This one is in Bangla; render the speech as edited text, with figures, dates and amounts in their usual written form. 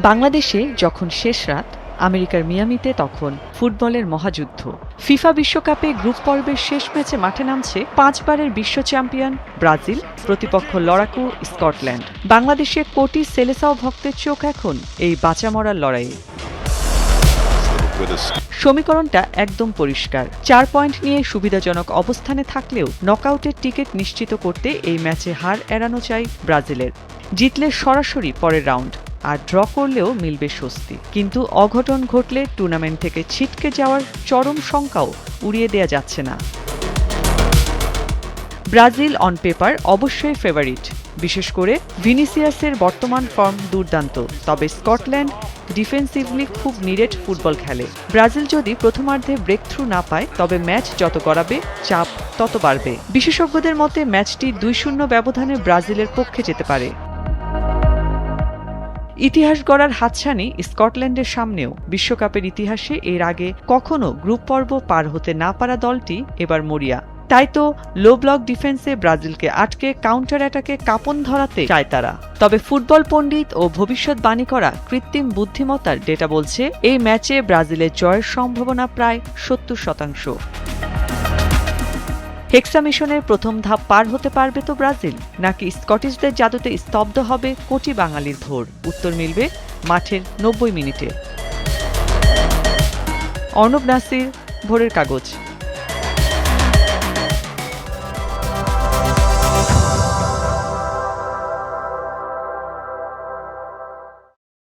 বাংলাদেশে যখন শেষ রাত, আমেরিকার মিয়ামিতে তখন ফুটবলের মহাযুদ্ধ। ফিফা বিশ্বকাপে গ্রুপ পর্বের শেষ ম্যাচে মাঠে নামছে 5 বারের বিশ্ব চ্যাম্পিয়ন ব্রাজিল, প্রতিপক্ষ লড়াকু স্কটল্যান্ড। বাংলাদেশে কোটি সেলেসাও ভক্তের চোখ এখন এই বাঁচা মরার লড়াইয়ে। সমীকরণটা একদম পরিষ্কার। 4 পয়েন্ট নিয়ে সুবিধাজনক অবস্থানে থাকলেও নকআউটের টিকিট নিশ্চিত করতে এই ম্যাচে হার এড়ানো চাই ব্রাজিলের। জিতলে সরাসরি পরের রাউন্ড, আর ড্র করলেও মিলবে স্বস্তি। কিন্তু অঘটন ঘটলে টুর্নামেন্ট থেকে ছিটকে যাওয়ার চরম শঙ্কাও উড়িয়ে দেয়া যাচ্ছে না। ব্রাজিল অন পেপার অবশ্যই ফেভারিট, বিশেষ করে ভিনিসিয়াসের বর্তমান ফর্ম দুর্দান্ত। তবে স্কটল্যান্ড ডিফেন্সিভলি খুব নিরেট ফুটবল খেলে। ব্রাজিল যদি প্রথমার্ধে ব্রেক থ্রু না পায়, তবে ম্যাচ যত গড়াবে চাপ তত বাড়বে। বিশেষজ্ঞদের মতে ম্যাচটি 2-0 ব্যবধানে ব্রাজিলের পক্ষে যেতে পারে। ইতিহাস গড়ার হাতছানি স্কটল্যান্ডের সামনেও। বিশ্বকাপের ইতিহাসে এর আগে কখনো গ্রুপ পর্ব পার হতে না পারা দলটি এবার মরিয়া। তাই তো লো ব্লক ডিফেন্সে ব্রাজিলকে আটকে কাউন্টার অ্যাটাকে কাঁপন ধরাতে চায় তারা। তবে ফুটবল পণ্ডিত ও ভবিষ্যৎবাণী করা কৃত্রিম বুদ্ধিমত্তার ডেটা বলছে এই ম্যাচে ব্রাজিলের জয়ের সম্ভাবনা প্রায় 70%। হেক্সা মিশনের প্রথম ধাপ পার হতে পারবে তো ব্রাজিল, নাকি স্কটিশদের জাদুতে স্তব্ধ হবে কোটি বাঙালির ভোর? উত্তর মিলবে মাঠের 90 মিনিটে। অর্ণব নাসির, ভোরের কাগজ।